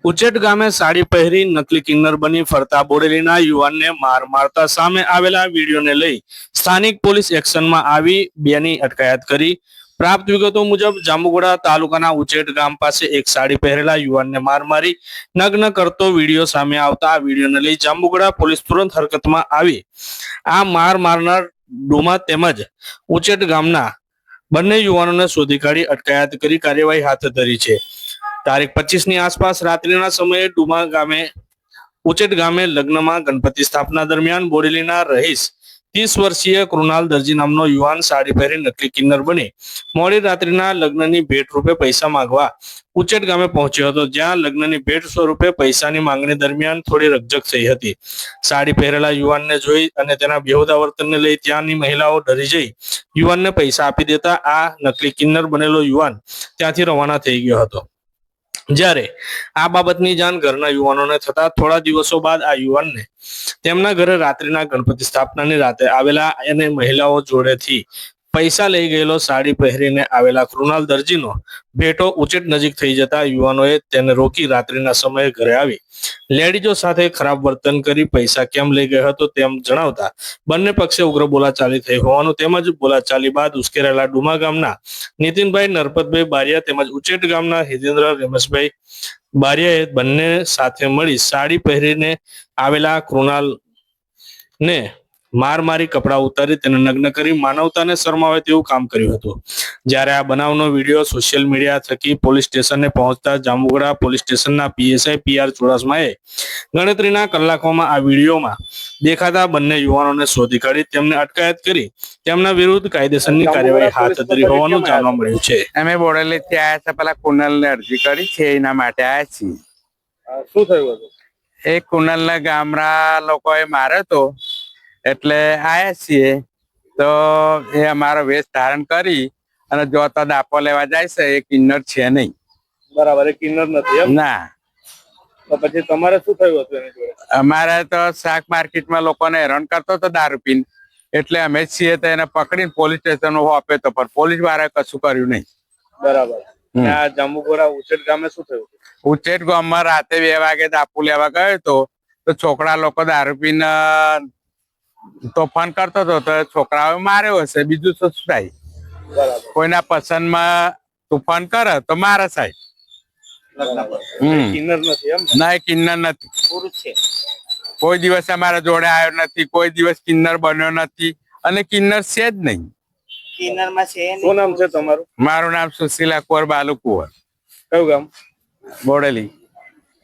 ઉચેટ ગામે સાડી પહેરી નકલી કિન્નર બની ફરતા બોડેલીના યુવાનને માર મારતા સામે આવેલા વિડીયોને લઈ સ્થાનિક પોલીસ એક્શનમાં આવી બેની અટકાયત કરી। પ્રાપ્ત વિગતો મુજબ જાંબુઘોડા તાલુકાના ઉચેટ ગામ પાસે એક સાડી પહેરેલા યુવાનને માર મારી નગ્ન કરતો વિડીયો સામે આવતા આ વિડીયોને લઈ જાંબુઘોડા પોલીસ તુરંત હરકતમાં આવી આ માર મારનાર ડુમા તેમજ ઉચેટ ગામના બંને યુવાનોને શોધી કાઢી અટકાયત કરી કાર્યવાહી હાથ ધરી છે। તારીખ 25ની આસપાસ રાત્રિના સમયે ડુમા ગામે ઉચેટ ગામે લગ્નમાં ગણપતિ સ્થાપના દરમિયાન બોડેલીના રહીશ 30 વર્ષીય કૃણાલ દરજી નામનો યુવાન સાડી પહેરી નકલી કિન્નર બની મોડી રાત્રિના લગ્નની ભેટ રૂપે પૈસા માંગવા ઉચેટ ગામે પહોંચ્યો હતો, જ્યાં લગ્નની ભેટ સ્વરૂપે પૈસાની માંગણી દરમિયાન થોડી રકઝક થઈ હતી। સાડી પહેરેલા યુવાનને જોઈ અને તેના બેહુદા વર્તનને લઈ ત્યાંની મહિલાઓ ડરી જઈ યુવાનને પૈસા આપી દેતા આ નકલી કિન્નર બનેલો યુવાન ત્યાંથી રવાના થઈ ગયો હતો। જ્યારે આ બાબતની જાણ ઘરના યુવાનોને થતા થોડા દિવસો બાદ આ યુવાનને તેમના ઘરે રાત્રિના ગણપતિ સ્થાપનાની રાતે આવેલા અને મહિલાઓ જોડેથી પૈસા લઈ ગયેલો સાડી પહેરીને આવેલા કૃણાલ દરજીનો ભેટો ઉચેટ નજીક થઈ જતા યુવાનોએ તેને રોકી રાત્રિના સમયે ઘરે આવી લેડીઝો સાથે ખરાબ વર્તન કરી પૈસા કેમ લઈ ગયો હતો તેમ જણાવતા બંને પક્ષે ઉગ્ર બોલાચાલી થઈ હોવાનું તેમજ બોલાચાલી બાદ ઉશ્કેરાયેલા ડુમા ગામના નીતિનભાઈ નરપતભાઈ બારિયા તેમજ ઉચેટ ગામના હિતેન્દ્ર રમેશભાઈ બારિયાએ બંને સાથે મળી સાડી પહેરીને આવેલા કૃણાલને માર મારી કપડા ઉતારી તેને નગ્ન કરી માનવતાને શરમાવે તેવું કામ કર્યું હતું। જ્યારે આ બનાવનો વિડીયો સોશિયલ મીડિયા થકી પોલીસ સ્ટેશને પહોંચતા જાંબુઘોડા પોલીસ સ્ટેશનના પીએસઆઈ પીઆર ચુડાસમાએ ગણતરીના કલાકોમાં આ વિડીયોમાં દેખાતા બંને યુવાનોને શોધી કાઢી તેમને અટકાયત કરી તેમના વિરુદ્ધ કાયદેસરની કાર્યવાહી હાથ ધરી હોવાનું જાણવા મળ્યું છે। અમે બોડેલીથી આવ્યા છે, પેલા કુનલને અરજી કરી છે, એના માટે આવ્યા છીએ। શું થયું હતું? એ કુનલને ગામડા લોકોએ માર્યો તો એટલે આયા છીએ, તો એ અમારો વેશ ધારણ કરી અને જોતા દાપો લેવા જાય છે, એ કિન્નર છે નહીં। બરાબર, એ કિન્નર નથી એમ? ના। તો પછી તમારે શું થયું હતું એની જોડે? અમારે તો શાક માર્કેટમાં લોકોને હેરાન કરતો હતો દારૂ પીને, એટલે અમે છીએ તો એને પકડીને પોલીસ સ્ટેશન આપ્યો તો, પણ પોલીસ વાળાએ કશું કર્યું નહીં। બરાબર। આ જાંબુઘોડા ઉચેટ ગામે શું થયું? ઉચેટ ગામમાં રાતે 2 વાગે દાપુ લેવા ગયો તો છોકરા લોકો દારૂ પીને તોફાન કરતો હતો તો છોકરાઓ માર્યો હશે, બીજું શું થાય? કોઈના પસંદમાં તોફાન કરે તો મારે સાહેબ। કિન્નર નથી એમ? ના, કિન્નર નથી, પુરુષ છે। કોઈ દિવસ અમારા જોડે આવ્યો નથી, કોઈ દિવસ કિન્નર બન્યો નથી અને કિન્નર છે જ નહીં। કિન્નર માં છે? શું નામ છે તમારું? મારું નામ સુશીલા કુંવર બાલુ કુંવર। કયું ગામ? બોડેલી।